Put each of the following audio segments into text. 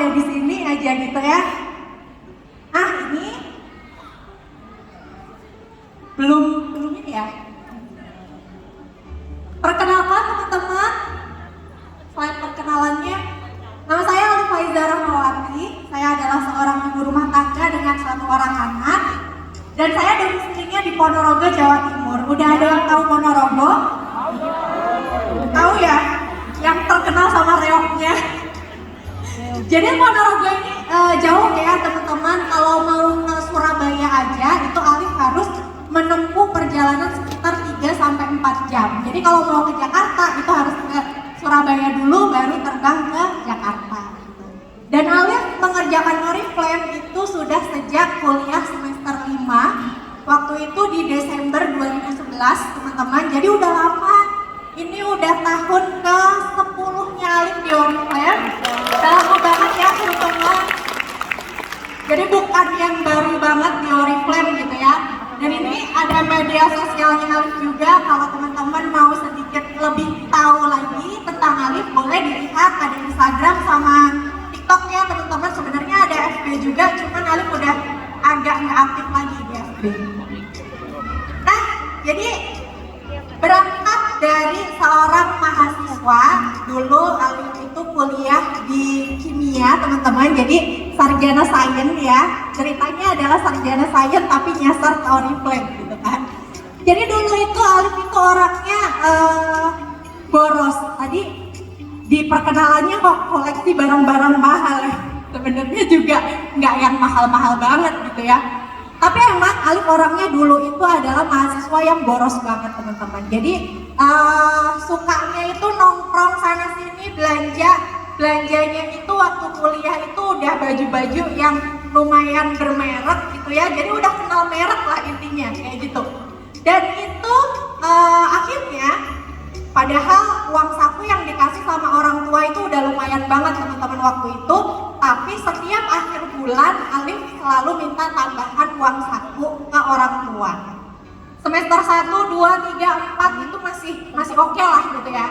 pada di sini aja gitu ya. Ah ini belum ini ya. Perkenalkan teman-teman, slide perkenalannya. Nama saya Alif Faiza Rahmawati. Saya adalah seorang ibu rumah tangga dengan 1 orang anak. Dan saya domisilinya di Ponorogo, Jawa Timur. Udah ada yang tahu Ponorogo? Tahu ya? Yang terkenal sama reoknya. Jadi Ponorogo ini jauh ya teman-teman. Kalau mau ke Surabaya aja, itu Alif harus menempuh perjalanan sekitar 3-4 jam. Jadi kalau mau ke Jakarta, itu harus ke Surabaya dulu, baru terbang ke Jakarta. Dan Alif mengerjakan Oriflame itu sudah sejak kuliah semester 5. Waktu itu di Desember 2011 teman-teman. Jadi udah lama. Ini udah tahun ke 10-nya Alif di Oriflame. Udah lama banget ya teman-teman. Jadi bukan yang baru banget di Oriflame gitu ya. Dan ini ada media sosialnya Alif juga. Kalau teman-teman mau sedikit lebih tahu lagi tentang Alif, boleh dilihat ada Instagram sama TikToknya teman-teman. Sebenarnya ada FB juga, cuman Alif udah agak nggak aktif lagi di FB. Nah, jadi berangkat dari seorang mahasiswa, dulu Alif itu kuliah di kimia teman-teman, jadi sarjana sains ya. Ceritanya adalah sarjana sains tapi nyasar ke Oriflame gitu kan. Jadi dulu itu Alif itu orangnya boros. Tadi di perkenalannya kok koleksi barang-barang mahal ya. Sebenarnya juga nggak yang mahal-mahal banget gitu ya. Tapi emang Alif orangnya dulu itu adalah mahasiswa yang boros banget teman-teman. Jadi sukanya itu nongkrong sana sini belanjanya itu waktu kuliah itu udah baju-baju yang lumayan bermerek gitu ya. Jadi udah kenal merek lah intinya kayak gitu. Dan itu akhirnya padahal uang saku yang dikasih sama orang tua itu udah lumayan banget teman-teman waktu itu. Tapi setiap akhir bulan Alif selalu minta tambahan uang saku ke orang tua. Semester 1, 2, 3, 4 itu masih oke lah gitu ya.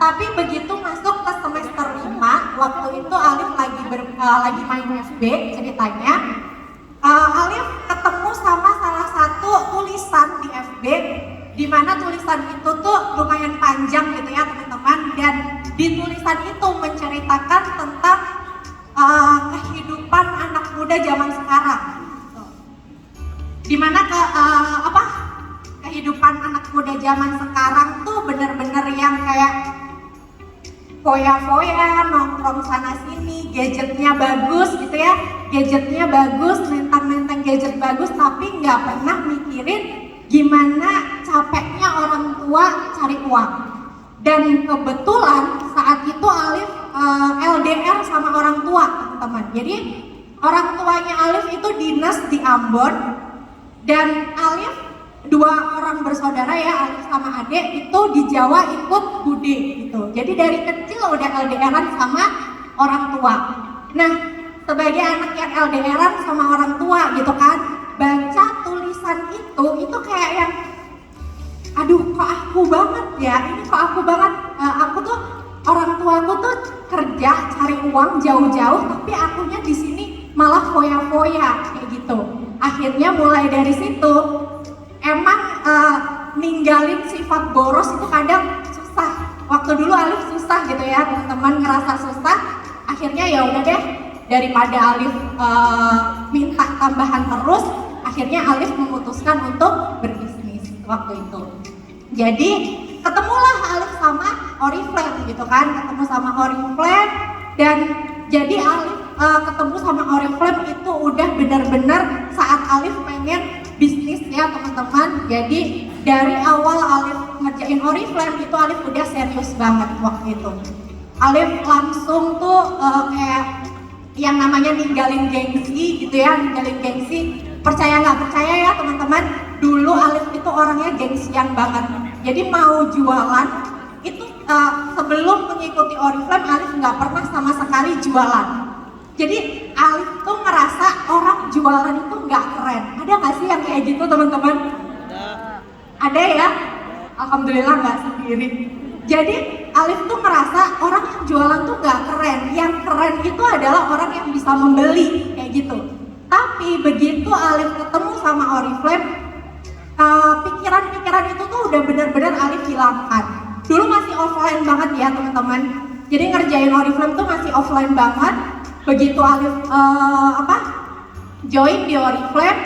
Tapi begitu masuk ke semester 5, waktu itu Alif lagi main FB ceritanya. Alif ketemu sama salah satu tulisan di FB, di mana tulisan itu tuh lumayan panjang gitu ya teman-teman. Dan di tulisan itu menceritakan tentang kehidupan anak muda zaman sekarang. Dimana kehidupan anak muda zaman sekarang tuh bener-bener yang kayak foya-foya, nongkrong sana sini, gadgetnya bagus gitu ya, gadgetnya bagus, mentang-mentang gadget bagus, tapi nggak pernah mikirin gimana capeknya orang tua cari uang. Dan kebetulan saat itu Alif LDR sama orang tua teman-teman. Jadi orang tuanya Alif itu dinas di Ambon, dan Alif 2 orang bersaudara ya, Alif sama adek itu di Jawa ikut bude gitu. Jadi dari kecil udah LDR-an sama orang tua. Nah, sebagai anak yang LDR-an sama orang tua gitu kan, baca tulisan itu kayak yang aduh kok aku banget ya, ini kok aku banget. Aku tuh orang tuaku tuh kerja cari uang jauh-jauh, tapi akunya di sini malah foya-foya kayak gitu. Akhirnya mulai dari situ emang ninggalin sifat boros itu kadang susah. Waktu dulu Alif susah gitu ya teman-teman, ngerasa susah. Akhirnya ya udah deh, daripada Alif minta tambahan terus, akhirnya Alif memutuskan untuk berbisnis waktu itu. Jadi ketemulah Alif sama Oriflame gitu kan, ketemu sama Oriflame. Dan jadi Alif ketemu sama Oriflame itu udah benar-benar saat Alif pengen bisnis ya teman-teman. Jadi dari awal Alif ngerjain Oriflame itu Alif udah serius banget waktu itu. Alif langsung tuh kayak yang namanya ninggalin gengsi gitu ya, ninggalin gengsi. Percaya nggak percaya ya teman-teman, dulu Alif itu orangnya gengsian banget. Jadi mau jualan itu sebelum mengikuti Oriflame Alif nggak pernah sama sekali jualan. Jadi Alif tuh ngerasa orang jualan itu nggak keren. Ada nggak sih yang kayak gitu teman-teman? Ada ya? Alhamdulillah nggak sendiri. Jadi Alif tuh merasa orang yang jualan tuh gak keren, yang keren itu adalah orang yang bisa membeli, kayak gitu. Tapi begitu Alif ketemu sama Oriflame, pikiran-pikiran itu tuh udah benar-benar Alif hilangkan. Dulu masih offline banget ya teman-teman, jadi ngerjain Oriflame tuh masih offline banget. Begitu Alif join di Oriflame,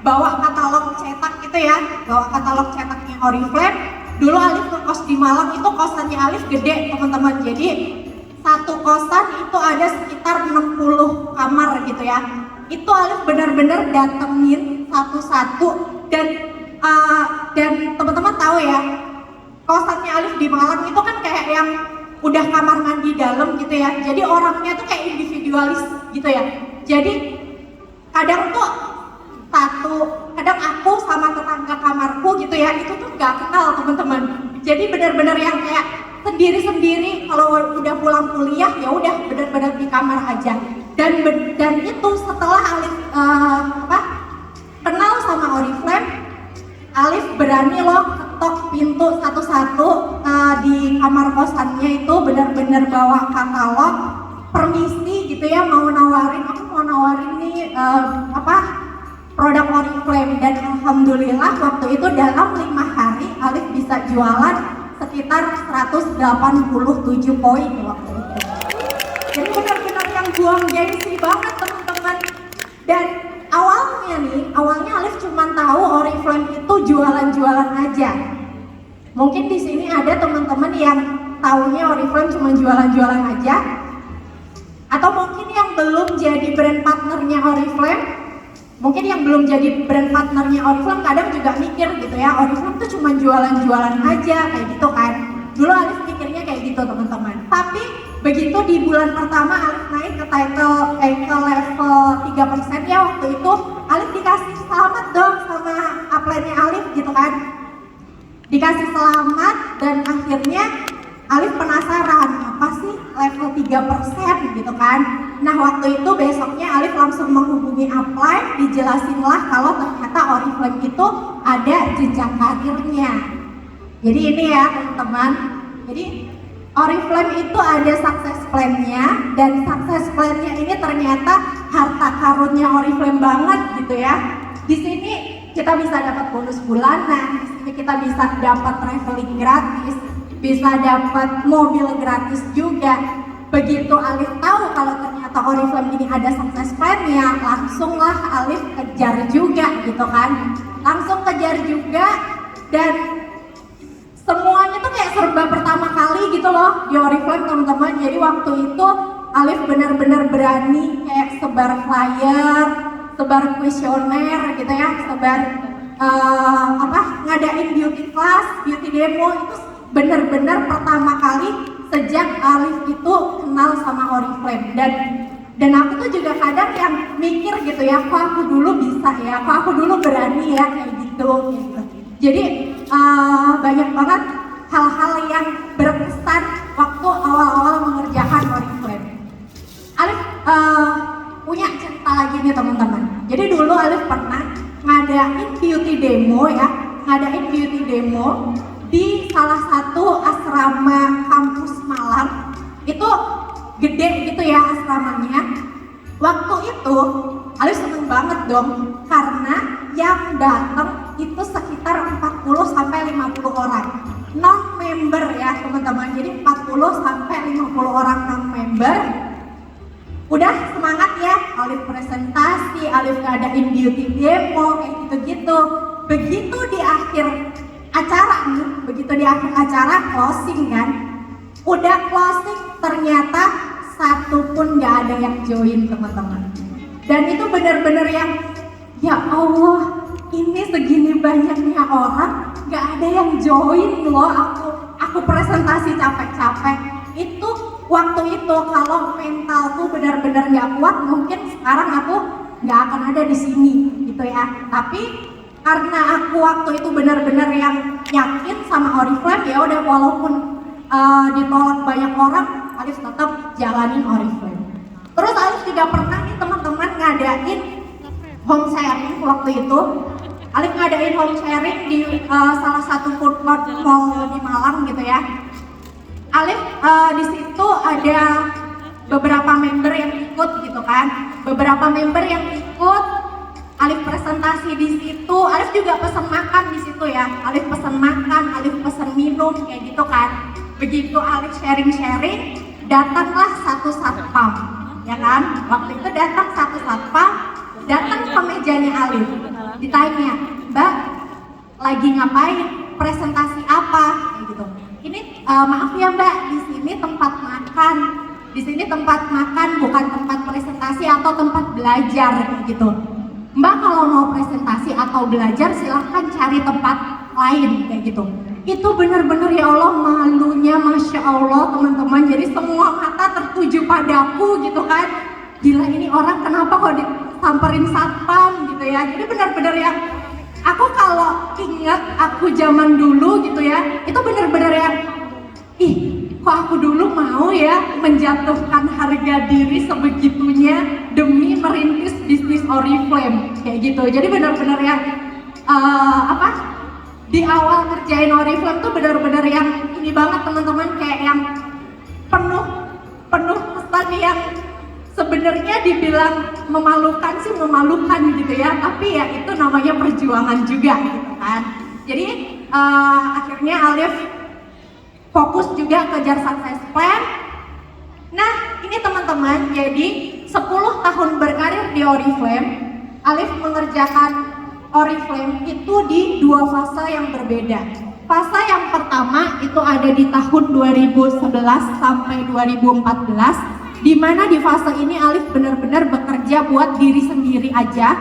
bawa katalog cetak gitu ya, bawa katalog cetaknya Oriflame. Dulu Alif ngekos di Malang, itu kosannya Alif gede teman-teman, jadi satu kosan itu ada sekitar 60 kamar gitu ya. Itu Alif benar-benar datengin satu-satu, dan teman-teman tahu ya, kosannya Alif di Malang itu kan kayak yang udah kamar mandi dalam gitu ya, jadi orangnya tuh kayak individualis gitu ya. Jadi kadang aku sama tetangga kamarku gitu ya, itu tuh gak kenal teman-teman. Jadi benar-benar yang kayak sendiri-sendiri, kalau udah pulang kuliah ya udah benar-benar di kamar aja. Dan itu setelah Alif kenal sama Oriflame, Alif berani loh ketok pintu satu-satu di kamar kosannya, itu benar-benar bawa katalog, permisi gitu ya, aku mau nawarin nih produk Oriflame. Dan alhamdulillah waktu itu dalam 5 hari Alif bisa jualan sekitar 187 poin waktu itu. Jadi benar-benar yang buang gengsi banget teman-teman. Dan awalnya Alif cuma tahu Oriflame itu jualan-jualan aja. Mungkin di sini ada teman-teman yang taunya Oriflame cuma jualan-jualan aja, atau mungkin yang belum jadi brand partnernya Oriflame. Mungkin yang belum jadi brand partnernya Oriflame kadang juga mikir gitu ya, Oriflame tuh cuma jualan-jualan aja kayak gitu kan. Dulu Alif mikirnya kayak gitu teman-teman. Tapi begitu di bulan pertama Alif naik ke ke level 3% ya, waktu itu Alif dikasih selamat dong sama upline-nya Alif gitu kan. Dikasih selamat, dan akhirnya Alif penasaran apa sih level 3% gitu kan. Nah waktu itu besoknya Alif langsung menghubungi upline, dijelasinlah kalau ternyata Oriflame itu ada jenjang karirnya. Jadi ini ya teman-teman, jadi Oriflame itu ada success plan-nya, dan success plan-nya ini ternyata harta karunnya Oriflame banget gitu ya. Di sini kita bisa dapat bonus bulanan, di sini kita bisa dapat traveling gratis, bisa dapat mobil gratis juga. Begitu Alif tahu kalau ternyata Oriflame ini ada success plan-nya, langsunglah Alif kejar juga gitu kan. Langsung kejar juga, dan semuanya tuh kayak serba pertama kali gitu loh di Oriflame teman-teman. Jadi waktu itu Alif benar-benar berani kayak sebar flyer, sebar kuesioner gitu ya, sebar ngadain beauty class, beauty demo. Itu benar-benar pertama kali sejak Alif itu kenal sama Oriflame. Dan aku tuh juga kadang yang mikir gitu ya, kok aku dulu bisa ya, kok aku dulu berani ya kayak gitu. Jadi banyak banget hal-hal yang berkesan waktu awal-awal mengerjakan Oriflame. Alif punya cerita lagi nih teman-teman. Jadi dulu Alif pernah ngadain beauty demo ya, di salah satu asrama kampus Malang. Itu gede gitu ya asramanya. Waktu itu Alif seneng banget dong, karena yang datang itu sekitar 40-50 orang non-member ya teman-teman. Jadi 40-50 orang non-member. Udah semangat ya, Alif presentasi, Alif ngadain beauty demo kayak gitu-gitu. Begitu di akhir acara closing kan, udah closing ternyata satu pun gak ada yang join teman-teman. Dan itu benar-benar yang ya Allah, ini segini banyaknya orang gak ada yang join loh. Aku presentasi capek-capek. Itu waktu itu kalau mentalku benar-benar gak kuat, mungkin sekarang aku gak akan ada di sini gitu ya. Tapi karena aku waktu itu benar-benar yang yakin sama Oriflame, ya udah walaupun ditolak banyak orang, Alif tetap jalanin Oriflame. Terus Alif juga pernah nih teman-teman ngadain home sharing waktu itu. Alif ngadain home sharing di salah satu food court mall di Malang gitu ya. Alif di situ ada beberapa member yang ikut gitu kan, beberapa member yang ikut. Alif presentasi di situ, Alif juga pesan makan di situ ya. Alif pesan makan, Alif pesan minum kayak gitu kan. Begitu Alif sharing-sharing, datanglah satu satpam, ya kan? Waktu itu datang satu satpam, datang ke mejanya Alif, ditanya, Mbak, lagi ngapain? Presentasi apa? Kayak gitu. Ini maaf ya Mbak, di sini tempat makan. Di sini tempat makan, bukan tempat presentasi atau tempat belajar kayak gitu. Mbak kalau mau presentasi atau belajar silahkan cari tempat lain kayak gitu. Itu bener-bener ya Allah malunya Masya Allah teman-teman. Jadi semua mata tertuju padaku gitu kan. Gila ini orang kenapa kok disamperin satpam gitu ya. Jadi bener-bener yang aku kalau ingat aku zaman dulu gitu ya, itu bener-bener yang kok aku dulu mau ya menjatuhkan harga diri sebegitunya demi merintis bisnis Oriflame kayak gitu. Jadi benar-benar yang di awal ngerjain Oriflame tuh benar-benar yang ini banget teman-teman, kayak yang penuh pesan yang sebenarnya dibilang memalukan sih memalukan gitu ya, tapi ya itu namanya perjuangan juga gitu kan. Jadi akhirnya Alif fokus juga kejar success plan. Nah ini teman-teman, jadi 10 tahun berkarir di Oriflame, Alif mengerjakan Oriflame itu di 2 fase yang berbeda. Fase yang pertama itu ada di tahun 2011 sampai 2014, di mana di fase ini Alif benar-benar bekerja buat diri sendiri aja.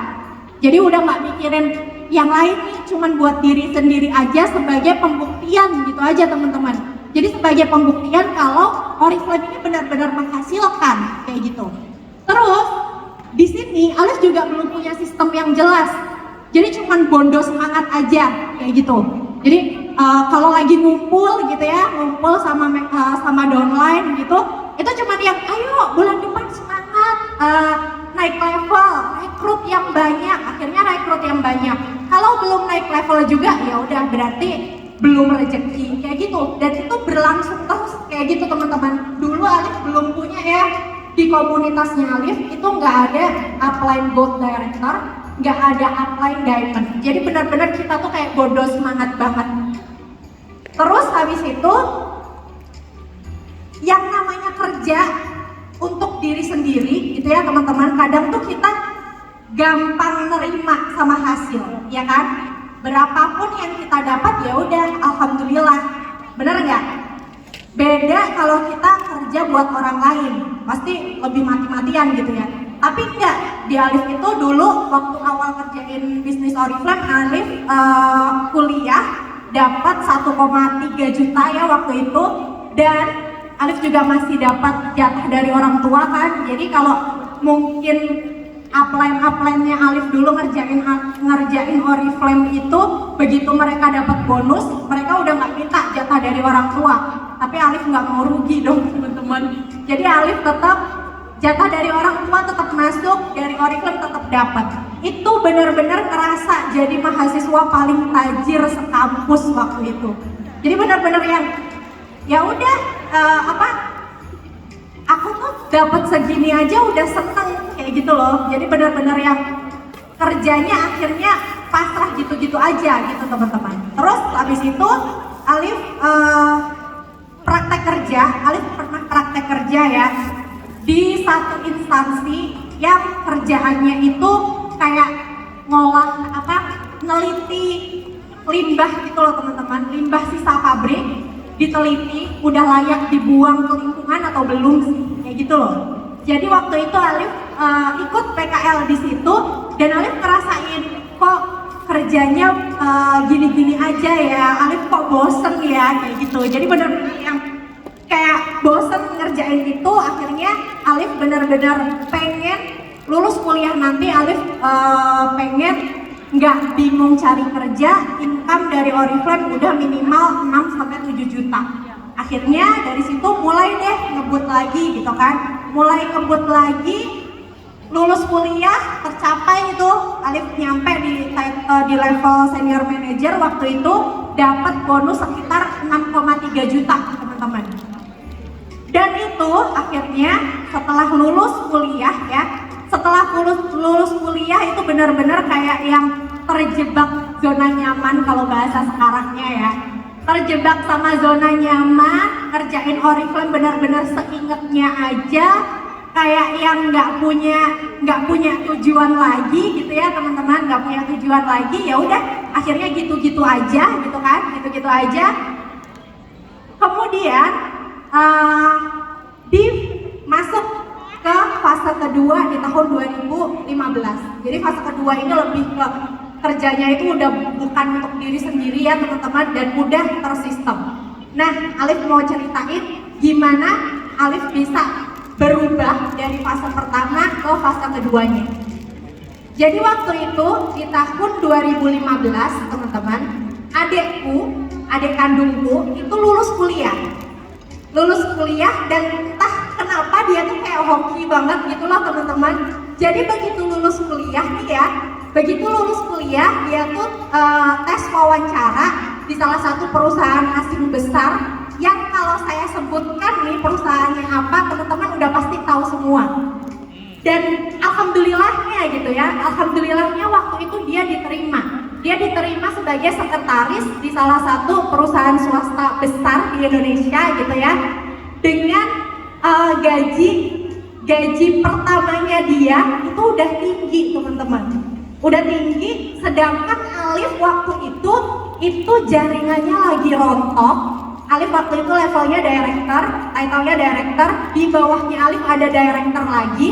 Jadi udah nggak mikirin yang lain nih, cuman buat diri sendiri aja sebagai pembuktian gitu aja teman-teman. Jadi sebagai pembuktian kalau Oriflame ini benar-benar menghasilkan kayak gitu. Terus di sini Alif juga belum punya sistem yang jelas. Jadi cuman bondo semangat aja kayak gitu. Jadi kalau lagi ngumpul gitu ya, ngumpul sama downline gitu, itu cuman yang ayo bulan depan semangat, naik level, rekrut yang banyak. Akhirnya rekrut yang banyak. Kalau belum naik level juga ya udah berarti belum rezeki kayak gitu. Dan itu berlangsung terus kayak gitu teman-teman. Dulu Alif belum punya ya, di komunitasnya Alif itu nggak ada upline gold director, nggak ada upline diamond. Jadi benar-benar kita tuh kayak bodoh semangat banget. Terus habis itu yang namanya kerja untuk diri sendiri gitu ya teman-teman, kadang tuh kita gampang nerima sama hasil ya kan. Berapapun yang kita dapat ya udah alhamdulillah, bener nggak? Beda kalau kita kerja buat orang lain, pasti lebih mati-matian gitu ya. Tapi enggak, di Alif itu dulu waktu awal kerjain bisnis Oriflame, Alif kuliah dapat 1,3 juta ya waktu itu, dan Alif juga masih dapat jatah dari orang tua kan. Jadi kalau mungkin upline-nya Alif dulu ngerjain Oriflame itu, begitu mereka dapat bonus, mereka udah nggak minta jatah dari orang tua. Tapi Alif nggak mau rugi dong teman-teman. Jadi Alif tetap jatah dari orang tua tetap masuk, dari Oriflame tetap dapat. Itu benar-benar ngerasa jadi mahasiswa paling tajir sekampus waktu itu. Jadi benar-benar yang ya udah aku tuh dapat segini aja udah seneng kayak gitu loh. Jadi benar-benar yang kerjanya akhirnya pasrah gitu-gitu aja gitu teman-teman. Terus habis itu Alif praktek kerja. Alif pernah praktek kerja ya di satu instansi yang kerjaannya itu kayak ngolah neliti limbah gitu loh teman-teman. Limbah sisa pabrik diteliti udah layak dibuang ke lingkungan atau belum sih, kayak gitu loh. Jadi waktu itu Alif ikut PKL di situ, dan Alif ngerasain kok kerjanya gini-gini aja ya, Alif kok bosen ya kayak gitu. Jadi benar-benar yang kayak bosen ngerjain itu. Akhirnya Alif benar-benar pengen lulus kuliah nanti. Alif pengen nggak bingung cari kerja, income dari Oriflame udah minimal 6-7 juta. Akhirnya dari situ mulai deh ngebut lagi gitu kan, mulai ngebut lagi, lulus kuliah tercapai itu, Alif nyampe di level senior manager waktu itu, dapat bonus sekitar 6,3 juta teman-teman. Dan itu akhirnya setelah lulus kuliah ya, setelah lulus kuliah itu benar-benar kayak yang terjebak zona nyaman kalau bahasa sekarangnya ya. Terjebak sama zona nyaman, ngerjain Oriflame benar-benar seingetnya aja, kayak yang nggak punya tujuan lagi gitu ya teman-teman, nggak punya tujuan lagi, ya udah akhirnya gitu-gitu aja gitu kan, gitu-gitu aja. Kemudian masuk ke fase kedua di tahun 2015. Jadi fase kedua ini lebih ke kerjanya itu udah bukan untuk diri sendiri ya teman-teman, dan udah tersistem. Nah, Alif mau ceritain gimana Alif bisa berubah dari fase pertama ke fase keduanya. Jadi waktu itu di tahun 2015 teman-teman, adik kandungku itu lulus kuliah dan entah kenapa dia tuh kayak hoki banget gitu loh teman-teman. Jadi begitu lulus kuliah dia tuh tes wawancara di salah satu perusahaan asing besar yang kalau saya sebutkan nih perusahaannya apa, teman-teman udah pasti tahu semua. Dan alhamdulillahnya gitu ya, alhamdulillahnya waktu itu dia diterima sebagai sekretaris di salah satu perusahaan swasta besar di Indonesia gitu ya, dengan gaji pertamanya dia itu udah tinggi teman-teman, udah tinggi. Sedangkan Alif waktu itu jaringannya lagi rontok. Alif waktu itu levelnya director, title-nya director, di bawahnya Alif ada director lagi,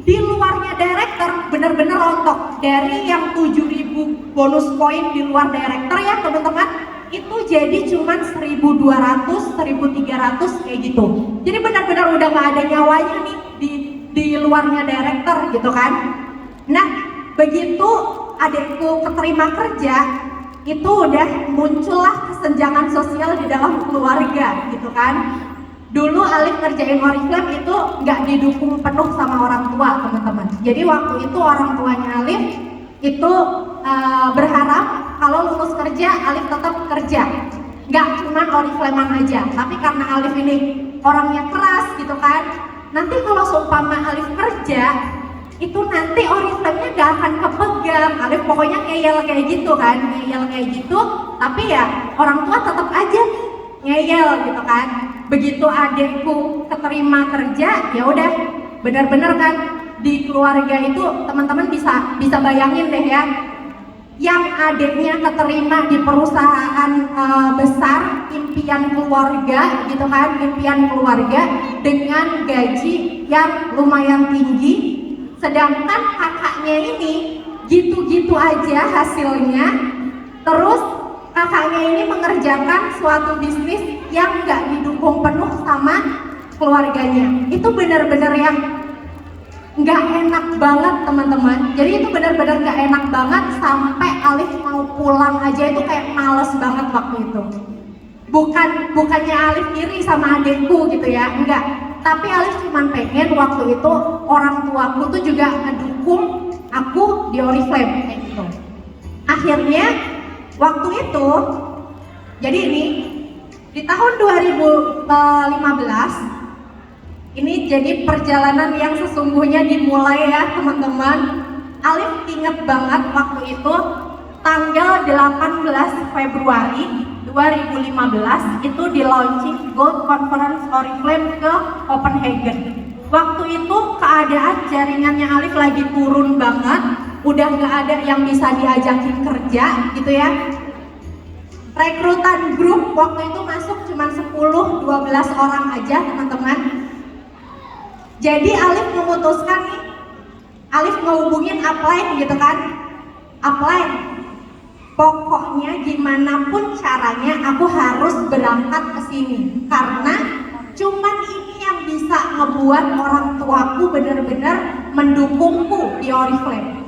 di luarnya director bener-bener rontok. Dari yang 7.000 bonus poin di luar director ya teman-teman, itu jadi cuman 1.200, 1.300 kayak gitu. Jadi benar-benar udah gak ada nyawanya nih di luarnya director gitu kan. Nah, begitu adekku keterima kerja, itu udah muncullah kesenjangan sosial di dalam keluarga gitu kan. Dulu Alif kerjain Oriflame itu nggak didukung penuh sama orang tua teman-teman. Jadi waktu itu orang tuanya Alif itu berharap kalau lulus kerja Alif tetap kerja, nggak cuman Oriflame aja. Tapi karena Alif ini orangnya keras gitu kan, nanti kalau seumpama Alif kerja itu nanti Oriflame-nya gak akan kepegang. Alif pokoknya ngeyel kayak gitu, tapi ya orang tua tetap aja ngeyel gitu kan. Begitu adekku keterima kerja, ya udah benar-benar kan di keluarga itu teman-teman bisa bayangin deh ya, yang adeknya keterima di perusahaan besar, impian keluarga gitu kan, impian keluarga dengan gaji yang lumayan tinggi. Sedangkan kakaknya ini gitu-gitu aja hasilnya. Terus kakaknya ini mengerjakan suatu bisnis yang nggak didukung penuh sama keluarganya. Itu benar-benar yang nggak enak banget teman-teman. Jadi itu benar-benar nggak enak banget, sampai Alif mau pulang aja itu kayak males banget waktu itu. Bukannya Alif iri sama adekku gitu ya, enggak. Tapi Alif cuma pengen waktu itu orang tuaku tuh juga ngedukung aku di Oriflame kayak gitu. Akhirnya waktu itu, jadi ini di tahun 2015 ini jadi perjalanan yang sesungguhnya dimulai ya teman-teman. Alif inget banget waktu itu tanggal 18 Februari 2015 itu di launching Gold Conference Oriflame ke Copenhagen. Waktu itu keadaan jaringannya Alif lagi turun banget, udah nggak ada yang bisa diajakin kerja gitu ya. Rekrutan grup waktu itu masuk cuma 10-12 orang aja teman-teman. Jadi Alif memutuskan nih, Alif ngehubungin upline gitu kan, upline, pokoknya gimana pun caranya aku harus berangkat ke sini karena cuman ini yang bisa ngebuat orang tuaku benar-benar mendukungku di Oriflame.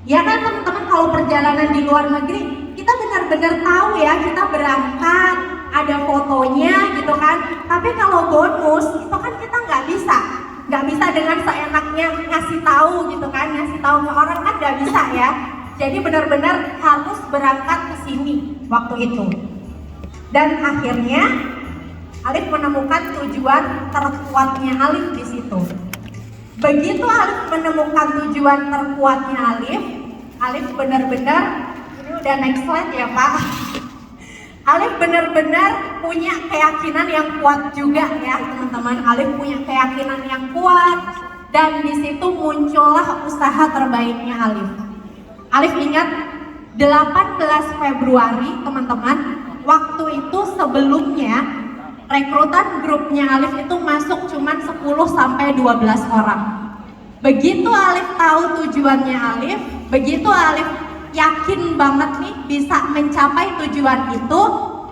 Ya kan teman-teman, kalau perjalanan di luar negeri kita benar-benar tahu ya, kita berangkat ada fotonya gitu kan. Tapi kalau bonus itu kan kita nggak bisa dengan seenaknya ngasih tahu gitu kan, ngasih tahu ke orang kan nggak bisa ya. Jadi benar-benar harus berangkat ke sini waktu itu. Dan akhirnya Alif menemukan tujuan terkuatnya Alif di situ. Begitu Alif menemukan tujuan terkuatnya Alif benar-benar, ini udah next slide ya Pak. Alif benar-benar punya keyakinan yang kuat juga ya teman-teman. Alif punya keyakinan yang kuat dan di situ muncullah usaha terbaiknya Alif. Alif ingat 18 Februari teman-teman, waktu itu sebelumnya rekrutan grupnya Alif itu masuk cuman 10 sampai 12 orang. Begitu Alif tahu tujuannya Alif, begitu Alif yakin banget nih bisa mencapai tujuan itu,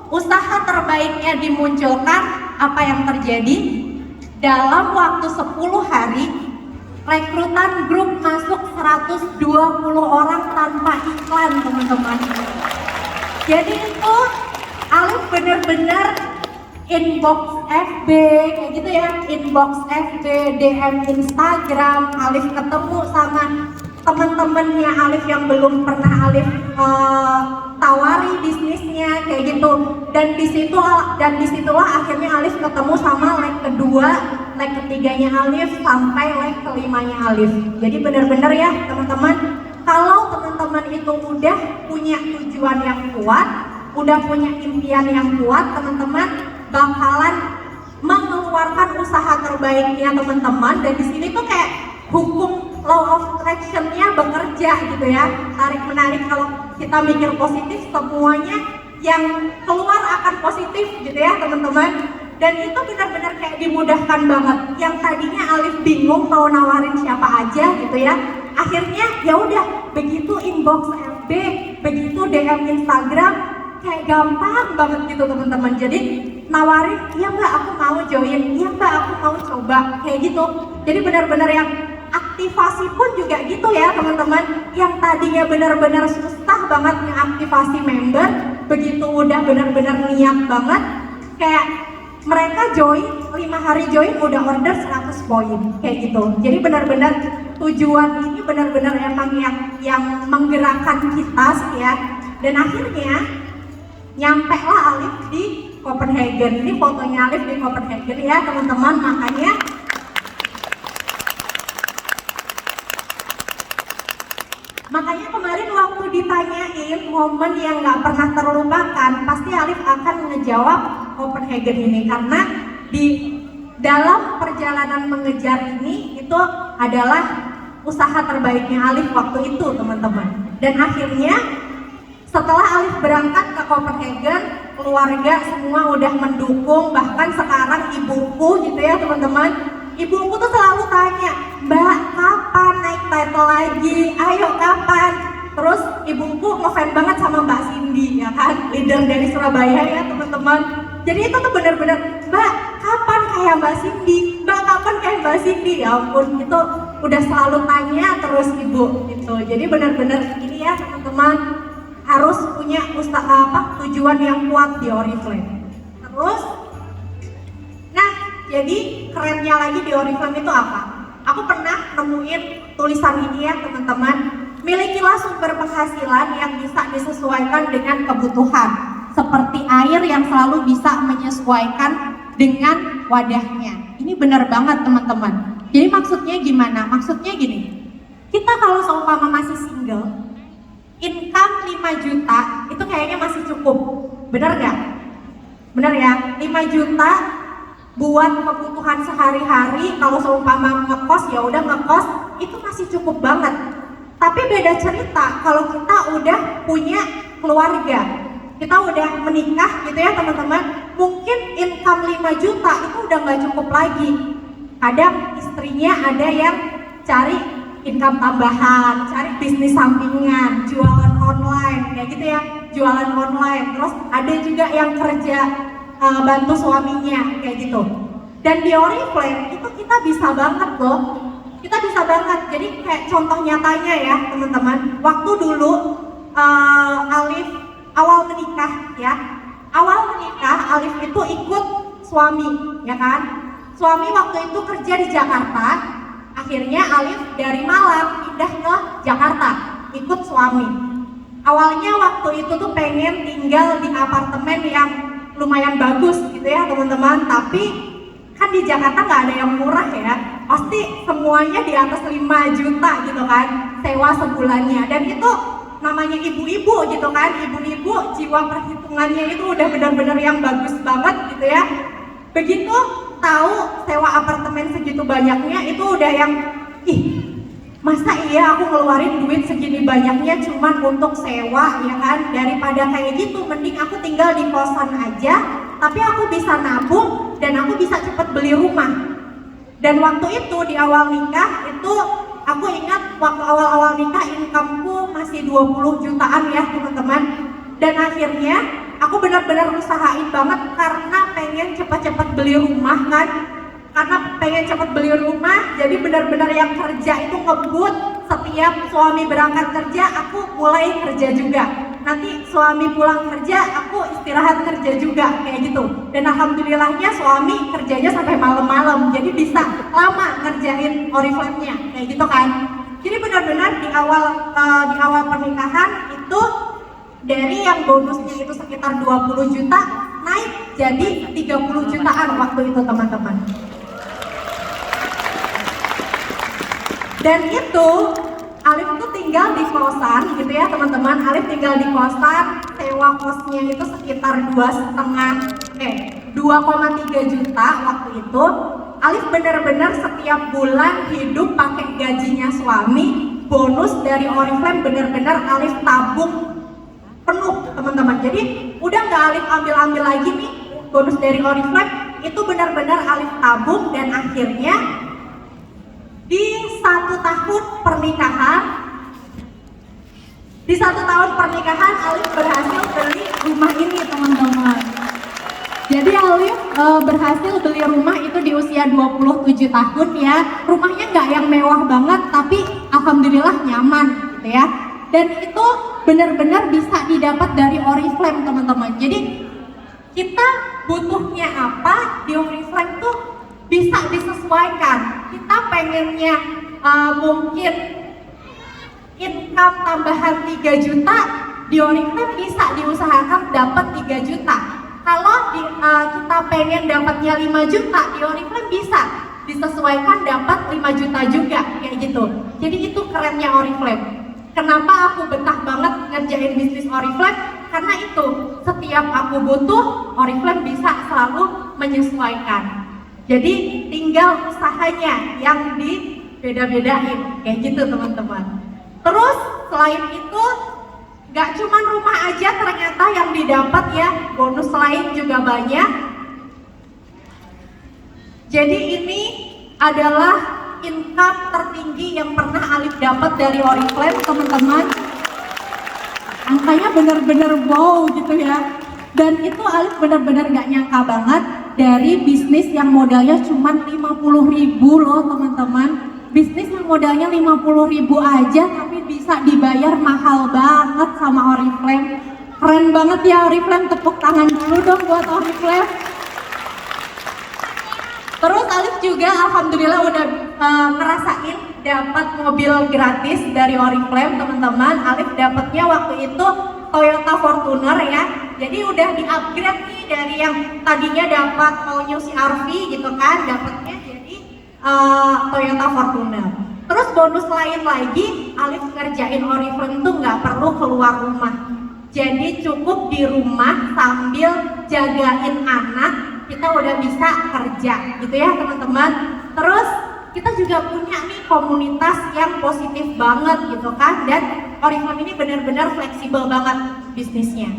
usaha terbaiknya dimunculkan. Apa yang terjadi? Dalam waktu 10 hari rekrutan grup masuk 120 orang tanpa iklan teman-teman. Jadi itu Alif bener-bener inbox FB kayak gitu ya, inbox FB, DM Instagram, Alif ketemu sama teman-temannya Alif yang belum pernah Alif tawari bisnisnya kayak gitu. Dan disitulah akhirnya Alif ketemu sama leg kedua, leg ketiganya Alif sampai leg kelimanya Alif. Jadi benar-benar ya teman-teman, kalau teman-teman itu udah punya tujuan yang kuat, udah punya impian yang kuat, teman-teman bakalan mengeluarkan usaha terbaiknya teman-teman. Dan di sini tuh kayak hukum law of attraction-nya bekerja gitu ya, tarik menarik. Kalau kita mikir positif, semuanya yang keluar akan positif gitu ya teman-teman. Dan itu benar-benar kayak dimudahkan banget. Yang tadinya Alif bingung mau nawarin siapa aja gitu ya, akhirnya ya udah begitu inbox FB, begitu DM Instagram, kayak gampang banget gitu teman-teman. Jadi nawarin, iya mbak aku mau join, iya mbak aku mau coba kayak gitu. Jadi benar-benar yang aktivasi pun juga gitu ya teman-teman. Yang tadinya benar-benar susah banget ngeaktivasi member, begitu udah benar-benar niat banget, kayak mereka join, 5 hari join udah order 100 poin kayak gitu. Jadi benar-benar tujuan ini benar-benar emang yang menggerakkan kita sih ya. Dan akhirnya nyampe lah Alif di Copenhagen. Ini fotonya Alif di Copenhagen ya teman-teman. Makanya kemarin waktu ditanyain momen yang gak pernah terlupakan, pasti Alif akan ngejawab Copenhagen ini. Karena di dalam perjalanan mengejar ini, itu adalah usaha terbaiknya Alif waktu itu teman-teman. Dan akhirnya setelah Alif berangkat ke Copenhagen, keluarga semua udah mendukung. Bahkan sekarang ibuku gitu ya teman-teman, ibuku tuh selalu tanya, mbak kapan naik title lagi, ayo kapan. Terus ibuku ngefans banget sama Mbak Cindy ya kan, leader dari Surabaya ya teman-teman. Jadi itu tuh bener-bener, mbak kapan kayak Mbak Cindy, mbak kapan kayak Mbak Cindy. Ya ampun, itu udah selalu tanya terus ibu gitu. Jadi bener-bener ini ya teman-teman, harus punya tujuan yang kuat di Oriflame. Terus, nah jadi kerennya lagi di Oriflame itu apa? Aku pernah nemuin tulisan ini ya teman-teman. Milikilah sumber penghasilan yang bisa disesuaikan dengan kebutuhan, seperti air yang selalu bisa menyesuaikan dengan wadahnya. Ini benar banget teman-teman. Jadi maksudnya gimana? Maksudnya gini, kita kalau seumpama masih single, income 5 juta itu kayaknya masih cukup, bener gak? Bener ya, 5 juta buat kebutuhan sehari-hari. Kalau seumpama ngekos ya udah ngekos, itu masih cukup banget. Tapi beda cerita kalau kita udah punya keluarga, kita udah menikah gitu ya teman-teman. Mungkin income 5 juta itu udah gak cukup lagi. Kadang istrinya ada yang cari income tambahan, cari bisnis sampingan, jualan online kayak gitu ya, jualan online. Terus ada juga yang kerja bantu suaminya kayak gitu. Dan di Oriflame itu kita bisa banget loh, kita bisa banget. Jadi kayak contoh nyatanya ya teman-teman, waktu dulu Alif awal menikah ya, Alif itu ikut suami ya kan. Suami waktu itu kerja di Jakarta. Akhirnya Alif dari Malang pindah ke Jakarta, ikut suami. Awalnya waktu itu tuh pengen tinggal di apartemen yang lumayan bagus gitu ya teman-teman. Tapi kan di Jakarta nggak ada yang murah ya, pasti semuanya di atas 5 juta gitu kan sewa sebulannya. Dan itu namanya ibu-ibu gitu kan, ibu-ibu jiwa perhitungannya itu udah benar-benar yang bagus banget gitu ya. Begitu tahu sewa apartemen segitu banyaknya itu udah yang masa iya aku ngeluarin duit segini banyaknya cuman untuk sewa ya kan, daripada kayak gitu mending aku tinggal di kosan aja tapi aku bisa nabung dan aku bisa cepet beli rumah. Dan waktu itu di awal nikah itu aku ingat waktu awal-awal nikah income-ku masih 20 jutaan ya teman-teman. Dan akhirnya aku benar-benar usahain banget karena pengen cepet-cepet beli rumah kan. Karena pengen cepet beli rumah, jadi benar-benar yang kerja itu ngebut. Setiap suami berangkat kerja, aku mulai kerja juga. Nanti suami pulang kerja, aku istirahat kerja juga, kayak gitu. Dan alhamdulillahnya suami kerjanya sampai malam-malam, jadi bisa lama ngerjain Oriflame-nya, kayak gitu kan. Jadi benar-benar di awal pernikahan itu dari yang bonusnya itu sekitar 20 juta naik jadi 30 jutaan waktu itu teman-teman. Dan itu Alif tuh tinggal di kosan gitu ya teman-teman. Alif tinggal di kosan, sewa kosnya itu sekitar 2,3 juta waktu itu. Alif benar-benar setiap bulan hidup pakai gajinya suami. Bonus dari Oriflame benar-benar Alif tabung penuh teman-teman. Jadi udah nggak Alif ambil-ambil lagi nih bonus dari Oriflame, itu benar-benar Alif tabung. Dan akhirnya di 1 tahun pernikahan Alif berhasil beli rumah ini teman-teman. Jadi Alif berhasil beli rumah itu di usia 27 tahun ya. Rumahnya nggak yang mewah banget tapi alhamdulillah nyaman gitu ya. Dan itu benar-benar bisa didapat dari Oriflame teman-teman. Jadi kita butuhnya apa di Oriflame tuh bisa disesuaikan. Kita pengennya mungkin income tambahan 3 juta, di Oriflame bisa diusahakan dapat 3 juta. Kalau kita pengen dapatnya 5 juta, di Oriflame bisa disesuaikan dapat 5 juta juga, kayak gitu. Jadi itu kerennya Oriflame. Kenapa aku betah banget ngerjain bisnis Oriflame? Karena itu, setiap aku butuh, Oriflame bisa selalu menyesuaikan. Jadi tinggal usahanya yang dibeda-bedain, kayak gitu teman-teman. Terus selain itu, gak cuma rumah aja ternyata yang didapat ya, bonus lain juga banyak. Jadi ini adalah income tertinggi yang pernah Alif dapat dari Oriflame teman-teman. Angkanya bener-bener wow gitu ya. Dan itu Alif bener-bener gak nyangka banget dari bisnis yang modalnya cuma 50.000 loh teman-teman. Bisnis yang modalnya 50.000 aja tapi bisa dibayar mahal banget sama Oriflame. Keren banget ya Oriflame, tepuk tangan dulu dong buat Oriflame. Terus Alif juga alhamdulillah udah ngerasain dapat mobil gratis dari Oriflame teman-teman. Alif dapatnya waktu itu Toyota Fortuner ya. Jadi udah di-upgrade nih dari yang tadinya dapat maunya CR-V gitu kan, dapatnya jadi Toyota Fortuner. Terus bonus lain lagi, Alif ngerjain Oriflame tuh nggak perlu keluar rumah. Jadi cukup di rumah sambil jagain anak, kita udah bisa kerja gitu ya teman-teman. Terus kita juga punya nih komunitas yang positif banget gitu kan, dan Oriflame ini benar-benar fleksibel banget bisnisnya.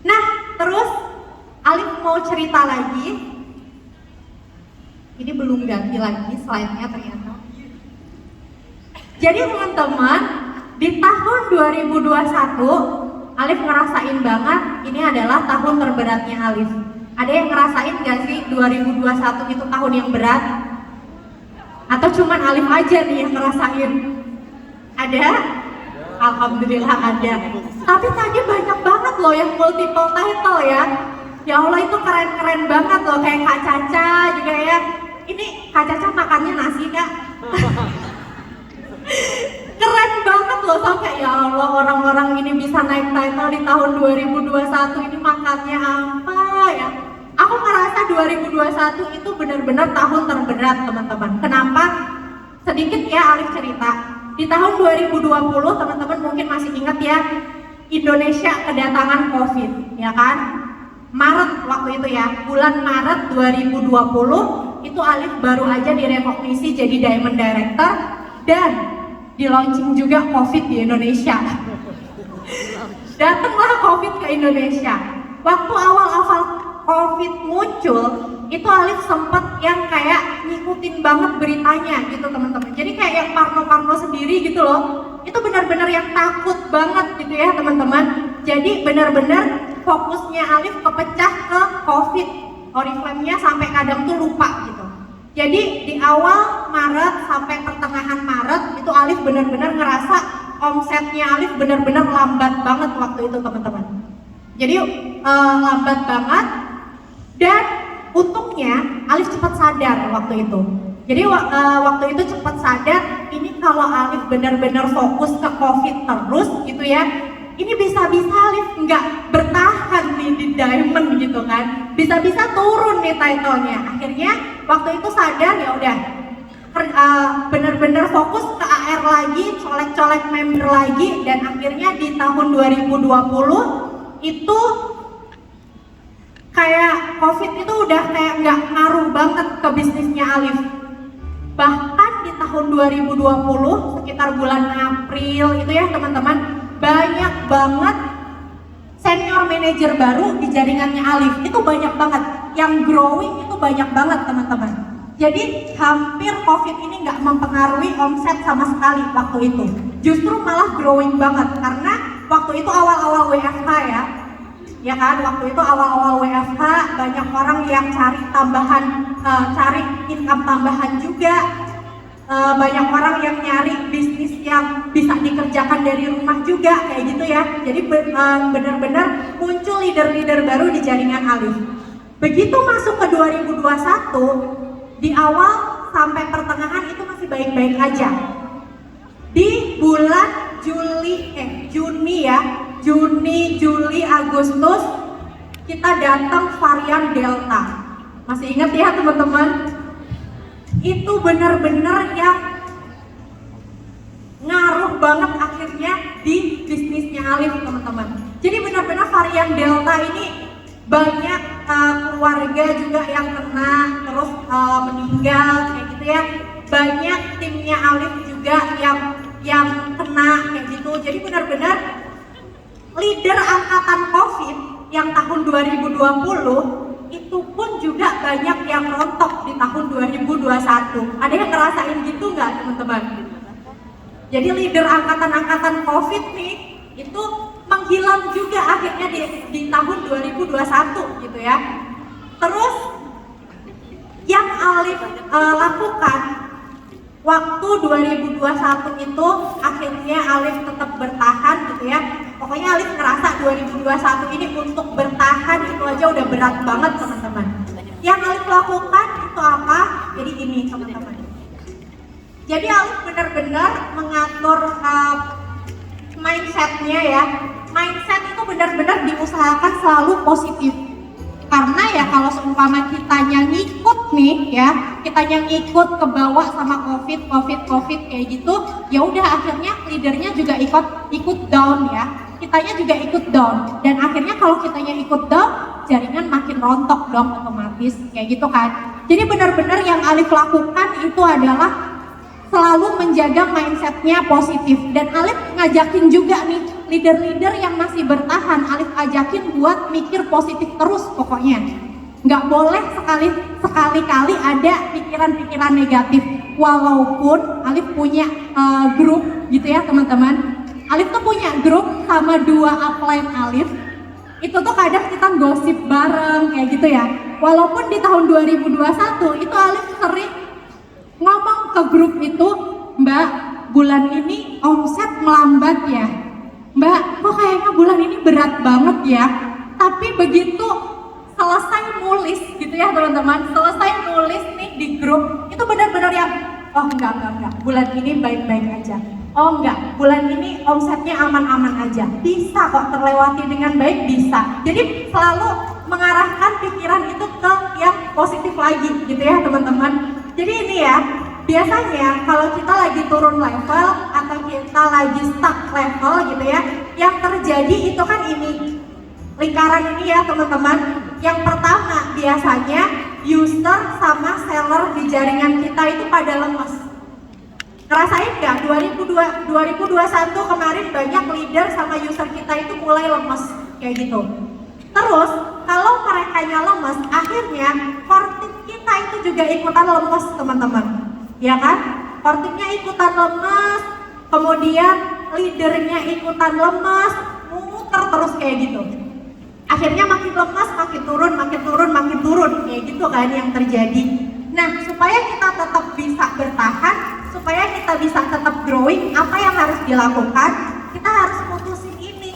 Nah terus Alif mau cerita lagi, ini belum ganti lagi slide-nya ternyata. Jadi teman-teman, di tahun 2021 Alif ngerasain banget ini adalah tahun terberatnya Alif. Ada yang ngerasain gak sih 2021 itu tahun yang berat? Atau cuman Alif aja nih yang ngerasain? Ada? Alhamdulillah ada. Tapi tadi banyak banget loh yang multiple title ya. Ya Allah itu keren-keren banget loh, kayak Kak Caca juga ya. Ini Kak Caca makannya nasi Kak? Keren banget loh, sampai ya Allah orang-orang ini bisa naik title di tahun 2021 ini makan makannya apa ya. Aku ngerasa 2021 itu benar-benar tahun terberat teman-teman. Kenapa? Sedikit ya Alif cerita. Di tahun 2020 teman-teman mungkin masih ingat ya, Indonesia kedatangan COVID, ya kan? Maret waktu itu ya, bulan Maret 2020 itu Alif baru aja direkognisi jadi Diamond Director dan di launching juga COVID di Indonesia. Datanglah COVID ke Indonesia. Waktu awal-awal COVID muncul, itu Alif sempet yang kayak ngikutin banget beritanya gitu teman-teman. Jadi kayak yang parno-parno sendiri gitu loh. Itu benar-benar yang takut banget gitu ya teman-teman. Jadi benar-benar fokusnya Alif kepecah ke COVID. Oriflame-nya sampai kadang tuh lupa gitu. Jadi di awal Maret sampai pertengahan Maret itu Alif benar-benar ngerasa omsetnya Alif benar-benar lambat banget waktu itu teman-teman. Jadi lambat banget dan untungnya Alif cepat sadar waktu itu. Jadi waktu itu cepat sadar ini kalau Alif benar-benar fokus ke COVID terus gitu ya, ini bisa-bisa Alif nggak bertahan nih di Diamond gitu kan, bisa-bisa turun nih title-nya. Akhirnya waktu itu sadar ya udah benar-benar fokus ke AR lagi, colek-colek member lagi, dan akhirnya di tahun 2020 itu kayak COVID itu udah kayak nggak ngaruh banget ke bisnisnya Alif. Bahkan di tahun 2020 sekitar bulan April itu ya teman-teman, banyak banget senior manager baru di jaringannya Alif. Itu banyak banget, yang growing itu banyak banget teman-teman. Jadi hampir COVID ini nggak mempengaruhi omset sama sekali waktu itu. Justru malah growing banget karena waktu itu awal-awal WFH ya kan, waktu itu awal-awal WFH banyak orang yang cari tambahan, cari income tambahan juga. Banyak orang yang nyari bisnis yang bisa dikerjakan dari rumah juga kayak gitu ya. Jadi benar-benar muncul leader-leader baru di jaringan Alif. Begitu masuk ke 2021, di awal sampai pertengahan itu masih baik-baik aja. Di bulan Juni, Juli, Agustus kita datang varian Delta. Masih ingat ya teman-teman? Itu benar-benar yang ngaruh banget akhirnya di bisnisnya Alif teman-teman. Jadi benar-benar varian Delta ini banyak keluarga juga yang kena, terus meninggal kayak gitu ya. Banyak timnya Alif juga yang kena kayak gitu. Jadi benar-benar leader angkatan COVID yang tahun 2020 itu pun juga banyak yang rontok di tahun 2021. Ada yang ngerasain gitu nggak teman-teman? Jadi leader angkatan-angkatan COVID nih itu menghilang juga akhirnya di tahun 2021 gitu ya. Terus yang Alif lakukan waktu 2021 itu akhirnya Alif tetap bertahan gitu ya. Pokoknya Alif ngerasa 2021 ini untuk bertahan itu aja udah berat banget teman-teman. Yang Alif lakukan itu apa? Jadi ini teman-teman. Jadi Alif benar-benar mengatur mindsetnya ya. Mindset itu benar-benar diusahakan selalu positif. Karena ya kalau seumpama kitanya ngikut nih ya, kitanya ngikut ke bawah sama COVID kayak gitu, ya udah akhirnya leadernya juga ikut down ya. Kitanya juga ikut down, dan akhirnya kalau kitanya ikut down, jaringan makin rontok dong otomatis kayak gitu kan. Jadi benar-benar yang Alif lakukan itu adalah selalu menjaga mindsetnya positif, dan Alif ngajakin juga nih leader-leader yang masih bertahan, Alif ajakin buat mikir positif terus pokoknya. Nggak boleh sekali-kali ada pikiran-pikiran negatif. Walaupun Alif punya grup gitu ya teman-teman. Alif tuh punya grup sama 2 upline Alif. Itu tuh kadang kita gosip bareng kayak gitu ya. Walaupun di tahun 2021 itu Alif sering ngomong ke grup itu, Mbak, bulan ini omset melambat ya. Mbak, kok kayaknya bulan ini berat banget ya. Tapi begitu selesai nulis gitu ya teman-teman, selesai nulis nih di grup, itu benar-benar yang, oh enggak, bulan ini baik-baik aja. Oh enggak, bulan ini omsetnya aman-aman aja. Bisa kok terlewati dengan baik, bisa. Jadi selalu mengarahkan pikiran itu ke yang positif lagi gitu ya teman-teman. Jadi ini ya, biasanya kalau kita lagi turun level atau kita lagi stuck level gitu ya, yang terjadi itu kan ini, lingkaran ini ya teman-teman. Yang pertama biasanya user sama seller di jaringan kita itu pada lemes. Ngerasain nggak 2021 kemarin banyak leader sama user kita itu mulai lemes kayak gitu. Terus kalau mereka lemes, akhirnya core team kita itu juga ikutan lemes teman-teman, ya kan? Core teamnya ikutan lemes, kemudian leadernya ikutan lemes, muter terus kayak gitu. Akhirnya makin lemas, makin turun, kayak gitu kan yang terjadi. Nah, supaya kita tetap bisa bertahan, supaya kita bisa tetap growing, apa yang harus dilakukan? Kita harus putusin ini.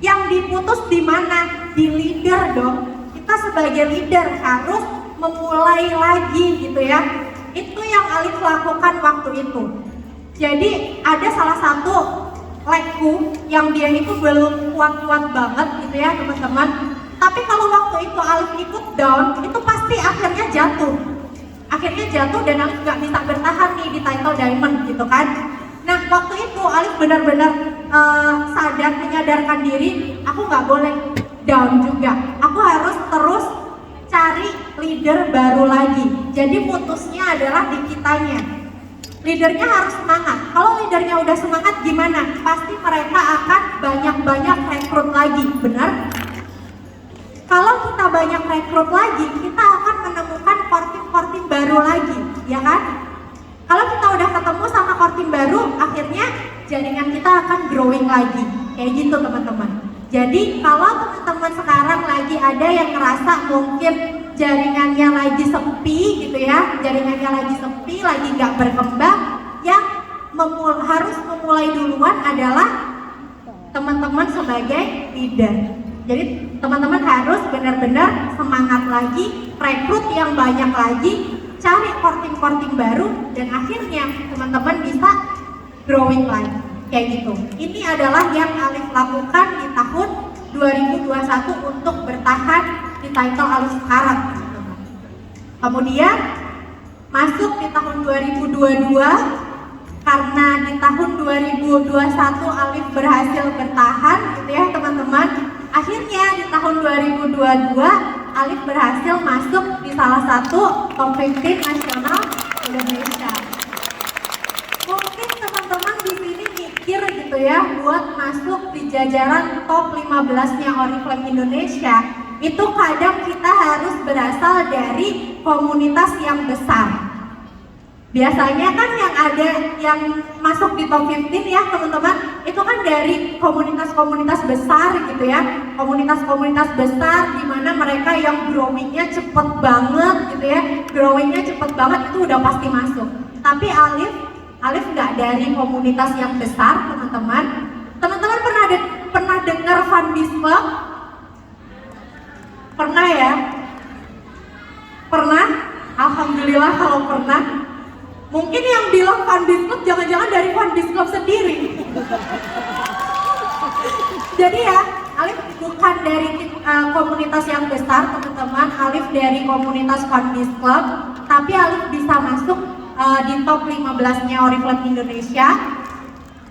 Yang diputus di mana? Di leader dong. Kita sebagai leader harus memulai lagi gitu ya. Itu yang Alif lakukan waktu itu. Jadi ada salah satu legku yang dia itu belum kuat-kuat banget gitu ya teman-teman. Tapi kalau waktu itu Alif ikut down, itu pasti akhirnya jatuh. Akhirnya jatuh dan Alif nggak bisa bertahan nih di title diamond gitu kan. Nah waktu itu Alif benar-benar sadar, menyadarkan diri, aku nggak boleh down juga. Aku harus terus cari leader baru lagi. Jadi putusnya adalah di kitanya. Leadernya harus semangat. Kalau leadernya udah semangat gimana? Pasti mereka akan banyak-banyak rekrut lagi, benar? Kalau kita banyak rekrut lagi, kita akan menemukan core team baru lagi, ya kan? Kalau kita udah ketemu sama core team baru, akhirnya jaringan kita akan growing lagi, kayak gitu teman-teman. Jadi kalau teman-teman sekarang lagi ada yang ngerasa mungkin jaringannya lagi sepi gitu ya, jaringannya lagi sepi, lagi nggak berkembang, yang harus memulai duluan adalah teman-teman sebagai leader. Jadi teman-teman harus benar-benar semangat lagi, rekrut yang banyak lagi, cari core team baru, dan akhirnya teman-teman bisa growing lagi, kayak gitu. Ini adalah yang Alif lakukan di tahun 2021 untuk bertahan di title Alif sekarang. Kemudian masuk di tahun 2022, karena di tahun 2021 Alif berhasil bertahan gitu ya teman-teman. Akhirnya di tahun 2022 Alif berhasil masuk di salah satu top 15 nasional Indonesia. Mungkin teman-teman di sini mikir gitu ya buat masuk di jajaran top 15-nya Oriflame Indonesia, itu kadang kita harus berasal dari komunitas yang besar. Biasanya kan yang ada yang masuk di top 15 ya teman-teman, itu kan dari komunitas-komunitas besar gitu ya, komunitas-komunitas besar di mana mereka yang growingnya cepet banget gitu ya, growingnya cepet banget, itu udah pasti masuk. Tapi Alif nggak dari komunitas yang besar teman-teman. Teman-teman pernah dengar Fan Biz Club? Pernah ya? Pernah? Alhamdulillah kalau pernah. Mungkin yang bilang Fan Biz Club jangan-jangan dari Fan Biz Club sendiri. Jadi ya, Alif bukan dari komunitas yang besar teman-teman. Alif dari komunitas Fan Biz Club, tapi Alif bisa masuk di top 15-nya Oriflame Indonesia.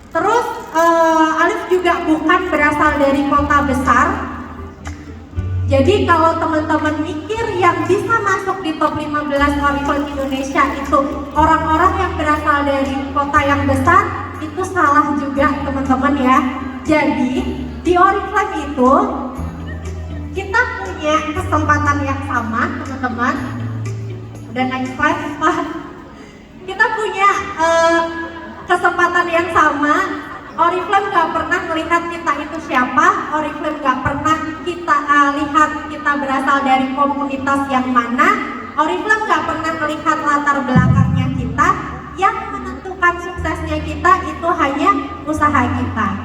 Terus Alif juga bukan berasal dari kota besar. Jadi kalau teman-teman mikir yang bisa masuk di top 15 Oriflame Indonesia itu orang-orang yang berasal dari kota yang besar, itu salah juga teman-teman ya. Jadi di Oriflame itu kita punya kesempatan yang sama teman-teman. Udah next slide Pak. Kita punya kesempatan yang sama. Oriflame gak pernah melihat kita itu siapa, Oriflame gak pernah kita lihat kita berasal dari komunitas yang mana, Oriflame gak pernah melihat latar belakangnya kita. Yang menentukan suksesnya kita itu hanya usaha kita.